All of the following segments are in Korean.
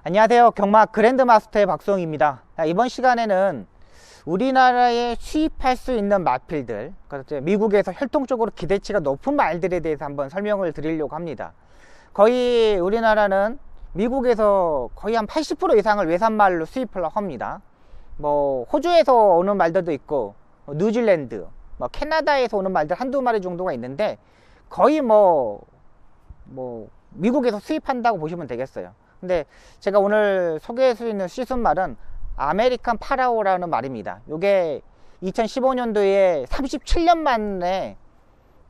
안녕하세요. 경마 그랜드마스터의 박수홍입니다. 이번 시간에는 우리나라에 수입할 수 있는 마필들, 미국에서 혈통적으로 기대치가 높은 말들에 대해서 한번 설명을 드리려고 합니다. 거의 우리나라는 미국에서 거의 한 80% 이상을 외산말로 수입을 합니다. 호주에서 오는 말들도 있고, 뉴질랜드, 캐나다에서 오는 말들 한두 마리 정도가 있는데, 거의 미국에서 수입한다고 보시면 되겠어요. 근데 제가 오늘 소개할 수 있는 시즌말은 아메리칸 파라오라는 말입니다. 요게 2015년도에 37년 만에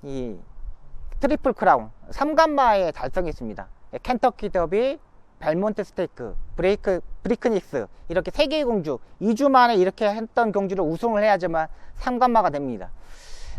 이 트리플 크라운 3관마에 달성했습니다. 켄터키 더비, 벨몬트 스테이크, 브리크닉스 이렇게 3개의 경주 2주 만에 이렇게 했던 경주를 우승을 해야지만 3관마가 됩니다.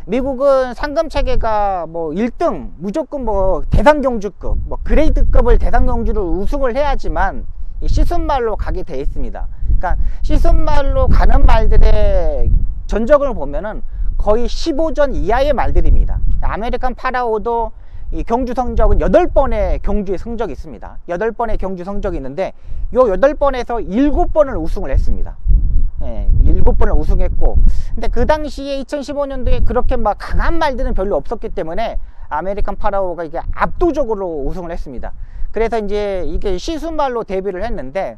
미국은 상금 체계가 1등 무조건 대상 경주급, 그레이드급을 대상 경주를 우승을 해야지만 시즌말로 가게 되어 있습니다. 그러니까 시즌말로 가는 말들의 전적을 보면은 거의 15전 이하의 말들입니다. 아메리칸 파라오도 이 경주 성적은 8번의 경주의 성적이 있습니다. 8번의 경주 성적이 있는데 요 8번에서 7번을 우승을 했습니다. 7번을 우승했고, 근데 그 당시에 2015년도에 그렇게 강한 말들은 별로 없었기 때문에 아메리칸 파라오가 이게 압도적으로 우승을 했습니다. 그래서 이제 이게 시즌말로 데뷔를 했는데,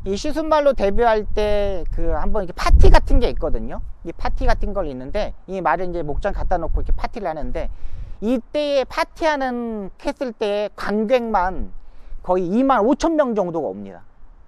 이 시즌말로 데뷔할 때 한번 이렇게 파티 같은 게 있거든요. 이 파티 같은 걸 있는데, 이 말을 이제 목장 갖다 놓고 이렇게 파티를 하는데, 이때에 파티하는 했을 때 관객만 거의 25,000명 정도가 옵니다.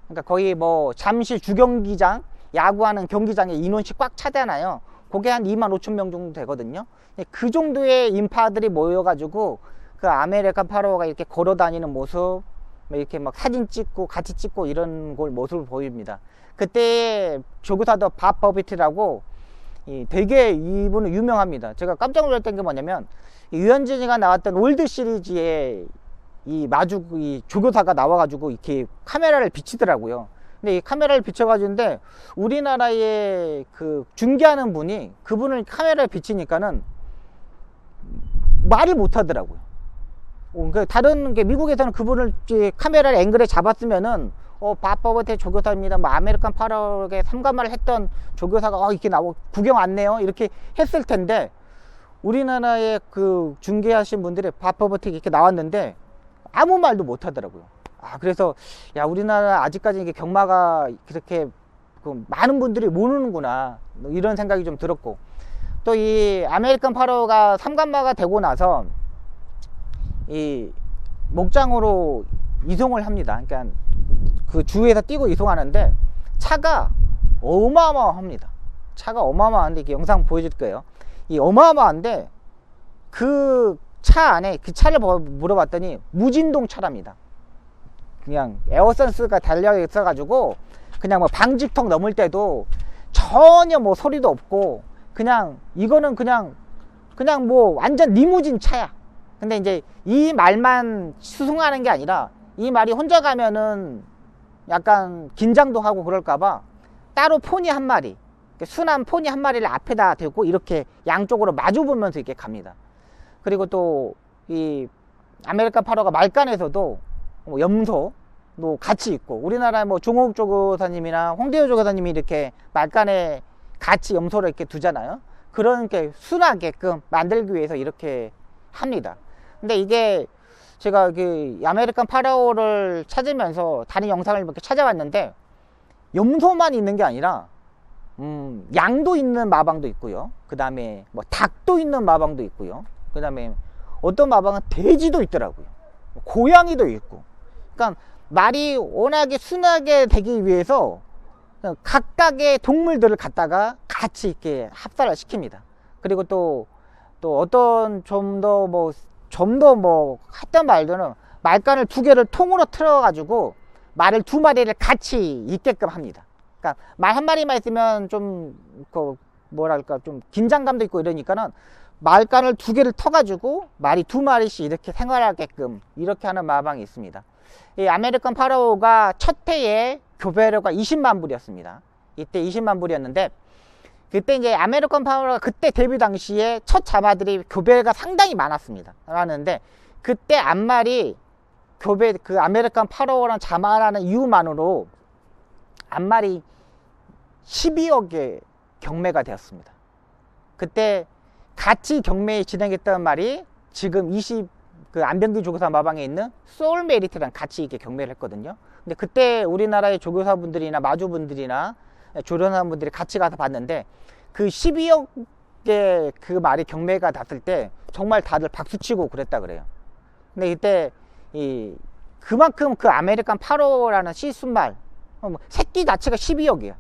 그러니까 거의 잠실 주경기장 야구하는 경기장에 인원씩 꽉 차잖아요. 그게 한 25,000명 정도 되거든요. 그 정도의 인파들이 모여가지고 그 아메리칸 파라오가 이렇게 걸어 다니는 모습, 이렇게 사진 찍고 같이 찍고 이런 모습을 보입니다. 그때 조교사도 밥 버비트라고 되게 이분은 유명합니다. 제가 깜짝 놀랐던 게 뭐냐면, 유현진이가 나왔던 올드 시리즈에 이 조교사가 나와가지고 이렇게 카메라를 비치더라고요. 근데 이 카메라를 비춰가지고인데 우리나라에 중계하는 분이 그분을 카메라를 비치니까는 말을 못 하더라고요. 다른 미국에서는 그분을 카메라를 앵글에 잡았으면은 바버버테 조교사입니다. 아메리칸 파라오에 3관마를 했던 조교사가 이렇게 구경 왔네요. 이렇게 했을 텐데, 우리나라에 중계하신 분들이 바버버테 이렇게 나왔는데 아무 말도 못 하더라고요. 그래서 우리나라 아직까지 이게 경마가 그렇게 많은 분들이 모르는구나, 이런 생각이 좀 들었고, 또 이 아메리칸 파라오가 3관마가 되고 나서 이 목장으로 이송을 합니다. 그러니까 그 주에서 뛰고 이송하는데 차가 어마어마합니다. 차가 어마어마한데, 이게 영상 보여줄 거예요. 이 어마어마한데 그 차 안에, 그 차를 물어봤더니 무진동 차랍니다. 그냥 에어센스가 달려 있어 가지고 그냥 방직턱 넘을 때도 전혀 소리도 없고, 그냥 이거는 그냥 완전 리무진 차야. 근데 이제 이 말만 수송하는 게 아니라, 이 말이 혼자 가면은 약간 긴장도 하고 그럴까봐 따로 포니 한 마리, 순한 포니 한 마리를 앞에다 대고 이렇게 양쪽으로 마주 보면서 이렇게 갑니다. 그리고 또 이 아메리칸 파라오가 말간에서도 염소도 같이 있고, 우리나라 종옥 조교사님이나 홍대호 조교사님이 이렇게 말간에 같이 염소를 이렇게 두잖아요. 그런 게 순하게끔 만들기 위해서 이렇게 합니다. 근데 이게 제가 아메리칸 파라오를 찾으면서 다른 영상을 이렇게 찾아봤는데, 염소만 있는 게 아니라 양도 있는 마방도 있고요. 그 다음에 닭도 있는 마방도 있고요. 그 다음에 어떤 마방은 돼지도 있더라고요. 고양이도 있고. 그러니까 말이 워낙에 순하게 되기 위해서 각각의 동물들을 갖다가 같이 이렇게 합사를 시킵니다. 그리고 또 어떤 좀 더 했던 말들은 말간을 2개를 통으로 틀어가지고 말을 2마리를 같이 있게끔 합니다. 그러니까 말 한 마리만 있으면 좀 좀 긴장감도 있고 이러니까는 말간을 2개를 터가지고 말이 2마리씩 이렇게 생활하게끔 이렇게 하는 마방이 있습니다. 이 아메리칸 파라오가 첫 해에 교배료가 20만 불이었습니다. 이때 20만 불이었는데, 그때 이제 아메리칸 파라오가 그때 데뷔 당시에 첫 자마들이 교배가 상당히 많았습니다. 그때 앞말이 그 아메리칸 파로우라는 자마라는 이유만으로 암말이 12억의 경매가 되었습니다. 그때 같이 경매에 진행했던 말이 지금 그 안병기 조교사 마방에 있는 소울메리트랑 같이 이렇게 경매를 했거든요. 근데 그때 우리나라의 조교사분들이나 마주분들이나 조련사분들이 같이 가서 봤는데 그 12억의 그 말이 경매가 났을 때 정말 다들 박수치고 그랬다 그래요. 근데 이때 그만큼 그 아메리칸 파로라는 시순말 새끼 자체가 12억이야.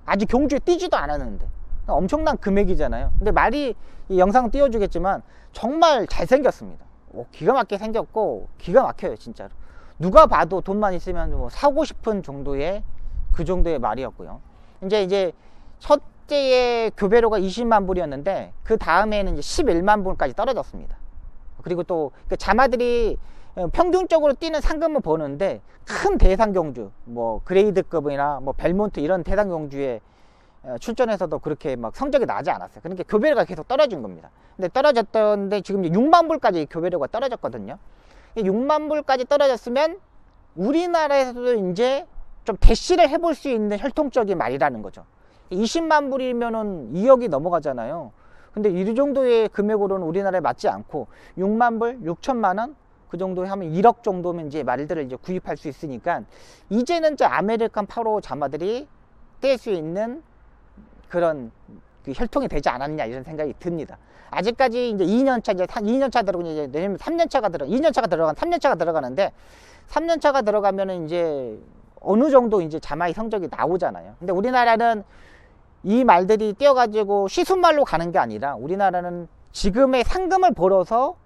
아직 경주에 뛰지도 않았는데 엄청난 금액이잖아요. 근데 말이 이 영상 띄워주겠지만 정말 잘생겼습니다. 기가 막히게 생겼고 기가 막혀요 진짜로. 누가 봐도 돈만 있으면 뭐 사고 싶은 정도의 그 정도의 말이었고요. 이제 첫째의 교배료가 20만 불이었는데 그 다음에는 이제 11만 불까지 떨어졌습니다. 그리고 또 그 자마들이 평균적으로 뛰는 상금을 버는데 큰 대상 경주, 뭐 그레이드급이나 뭐 벨몬트 이런 대상 경주에 출전해서도 그렇게 막 성적이 나지 않았어요. 그러니까 교배료가 계속 떨어진 겁니다. 근데 떨어졌던데 지금 6만 불까지 교배료가 떨어졌거든요. 6만 불까지 떨어졌으면 우리나라에서도 이제 좀 대시를 해볼 수 있는 혈통적인 말이라는 거죠. 20만 불이면은 2억이 넘어가잖아요. 근데 이 정도의 금액으로는 우리나라에 맞지 않고 6만 불, 6천만 원 그 정도 하면 1억 정도면 이제 말들을 이제 구입할 수 있으니까 이제는 저 아메리칸 파로 자마들이 뗄 수 있는 그런 그 혈통이 되지 않았냐 이런 생각이 듭니다. 아직까지 이제 2년차 이제 2년차 들어가고 이제 내년 3년차가 3년차가 들어가는데 3년차가 들어가면은 이제 어느 정도 이제 자마의 성적이 나오잖아요. 근데 우리나라는 이 말들이 띄어가지고 시순말로 가는 게 아니라 우리나라는 지금의 상금을 벌어서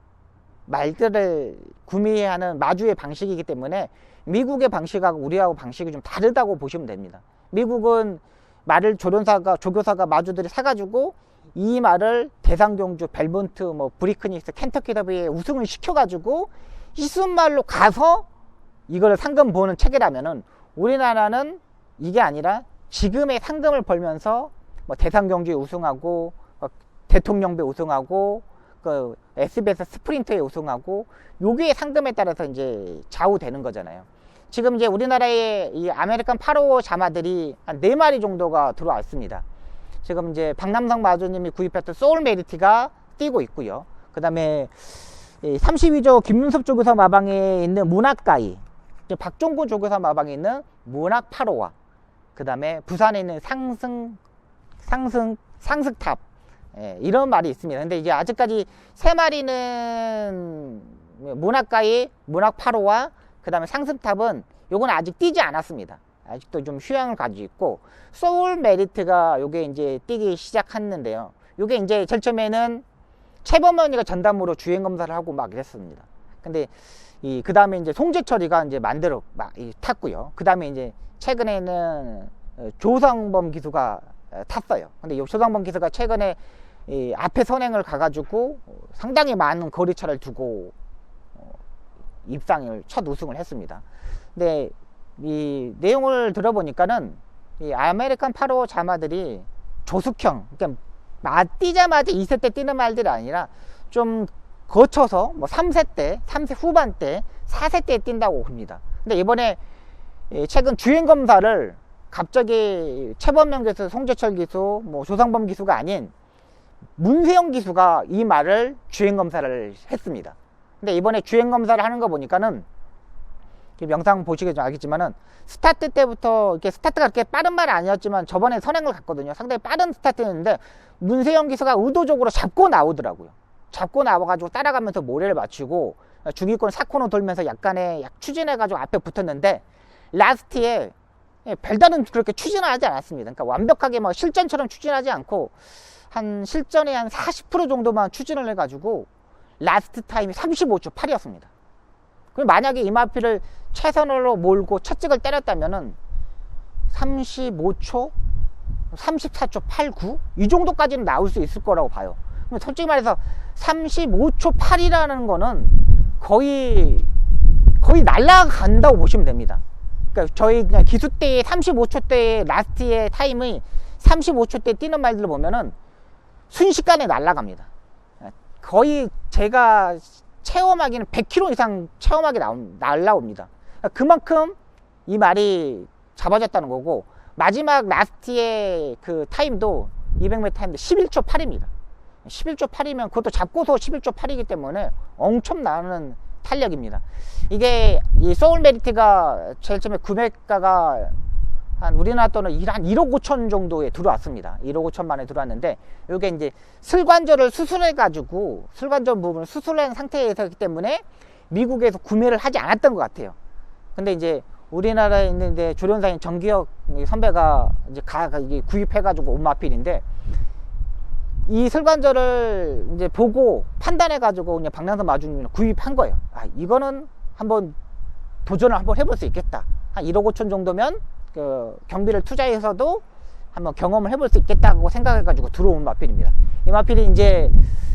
말들을 구매하는 마주의 방식이기 때문에 미국의 방식하고 우리하고 방식이 좀 다르다고 보시면 됩니다. 미국은 말을 조교사가 마주들이 사가지고 이 말을 대상경주, 벨몬트, 뭐 브리크니스, 켄터키 더비에 우승을 시켜가지고 시순말로 가서 이걸 상금 보는 체계라면은 우리나라는 이게 아니라 지금의 상금을 벌면서 뭐 대상경주에 우승하고 대통령배 우승하고 그 SBS 스프린터에 우승하고 요게 상금에 따라서 이제 좌우되는 거잖아요. 지금 이제 우리나라에 이 아메리칸 파로 자마들이 한 4마리 정도가 들어왔습니다. 지금 이제 박남성 마주님이 구입했던 소울메리트가 뛰고 있고요. 그 다음에 32조 김윤섭 조교사 마방에 있는 문학가이, 박종구 조교사 마방에 있는 문학 파로와, 그 다음에 부산에 있는 상승탑, 이런 말이 있습니다. 근데 이제 아직까지 3마리는 문학가이, 문학 파로와, 그 다음에 상승탑은 요건 아직 뛰지 않았습니다. 아직도 좀 휴양을 가지고 있고, 소울 메리트가 요게 이제 뛰기 시작했는데요. 요게 이제 제일 처음에는 최범현이가 전담으로 주행 검사를 하고 막 이랬습니다. 근데 그 다음에 이제 송재철이가 이제 탔고요. 그 다음에 이제 최근에는 조성범 기수가 탔어요. 근데 이 조성범 기수가 최근에 앞에 선행을 가가지고 상당히 많은 거리차를 두고 입상을 첫 우승을 했습니다. 근데 이 내용을 들어보니까는 이 아메리칸 파로 자마들이 조숙형, 그러니까 뛰자마자 2세 때 뛰는 말들이 아니라 좀 거쳐서 뭐 3세 때, 3세 후반 때, 4세 때 뛴다고 봅니다. 근데 이번에 최근 주행 검사를 갑자기 최범명 기수, 송재철 기수, 뭐 조상범 기수가 아닌 문세영 기수가 이 말을 주행 검사를 했습니다. 근데 이번에 주행 검사를 하는 거 보니까는 영상 보시게 좀 알겠지만은 스타트 때부터 이렇게 스타트가 그렇게 빠른 말은 아니었지만 저번에 선행을 갔거든요. 상당히 빠른 스타트였는데 문세영 기수가 의도적으로 잡고 나오더라고요. 잡고 나와가지고 따라가면서 모래를 맞추고 중위권 4코너 돌면서 약간의 추진해가지고 앞에 붙었는데 라스트에 별다른 그렇게 추진을 하지 않았습니다. 그러니까 완벽하게 뭐 실전처럼 추진하지 않고 한 실전의 한 40% 정도만 추진을 해가지고 라스트 타임이 35초 8이었습니다. 그럼 만약에 이마피를 최선으로 몰고 첫 찍을 때렸다면은 35초, 34초 8, 9? 이 정도까지는 나올 수 있을 거라고 봐요. 솔직히 말해서 35초 8이라는 거는 거의 날아간다고 보시면 됩니다. 그러니까 저희 그냥 기수 때의 35초 때의 라스트의 타임이 35초 때 뛰는 말들을 보면은 순식간에 날아갑니다. 거의 제가 체험하기는 100km 이상 체험하기 날라옵니다. 그만큼 이 말이 잡아졌다는 거고, 마지막 라스트의 그 타임도 200m 타임도 11초 8입니다. 11초 8이면 그것도 잡고서 11초 8이기 때문에 엄청나는 탄력입니다. 이게 이 소울 메리트가 제일 처음에 구매가가 한 우리나라 돈은 한 1억 5천 정도에 들어왔습니다. 1억 5천만에 들어왔는데, 이게 이제 슬관절을 수술해가지고 슬관절 부분을 수술한 상태에서기 때문에 미국에서 구매를 하지 않았던 것 같아요. 근데 이제 우리나라에 있는데 조련사인 정기혁 선배가 이제 이게 구입해가지고 온 마필인데, 이 슬관절을 이제 보고 판단해가지고 그냥 박남선 마주님이 구입한 거예요. 아, 이거는 한번 도전을 한번 해볼 수 있겠다. 한 1억 5천 정도면 그 경비를 투자해서도 한번 경험을 해볼 수 있겠다고 생각해가지고 들어온 마필입니다. 이 마필이 이제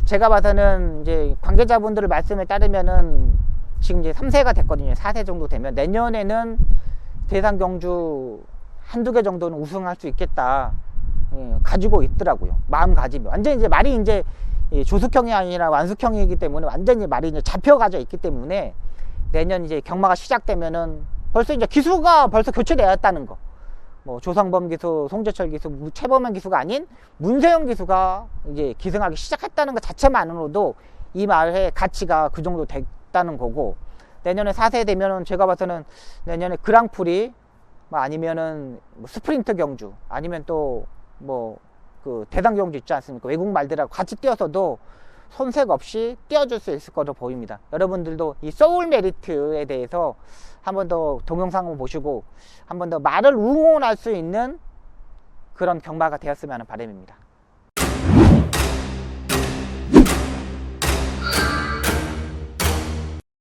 제가 봐서는 이제 관계자분들의 말씀에 따르면은 지금 이제 3세가 됐거든요. 4세 정도 되면 내년에는 대상 경주 한두 개 정도는 우승할 수 있겠다. 가지고 있더라고요. 마음가짐이. 완전히 이제 말이 이제 조숙형이 아니라 완숙형이기 때문에 완전히 말이 이제 잡혀가져 있기 때문에 내년 이제 경마가 시작되면은 벌써 이제 기수가 벌써 교체되었다는 거. 뭐 조상범 기수, 송재철 기수, 최범현 기수가 아닌 문세영 기수가 이제 기승하기 시작했다는 것 자체만으로도 이 말의 가치가 그 정도 됐다는 거고, 내년에 4세 되면은 제가 봐서는 내년에 그랑프리 뭐 아니면은 뭐 스프린트 경주 아니면 또 뭐 그 대상 경주 있지 않습니까? 외국 말들하고 같이 뛰어서도 손색 없이 뛰어줄 수 있을 거로 보입니다. 여러분들도 이 소울 메리트에 대해서 한 번 더 동영상을 보시고 한 번 더 말을 응원할 수 있는 그런 경마가 되었으면 하는 바람입니다.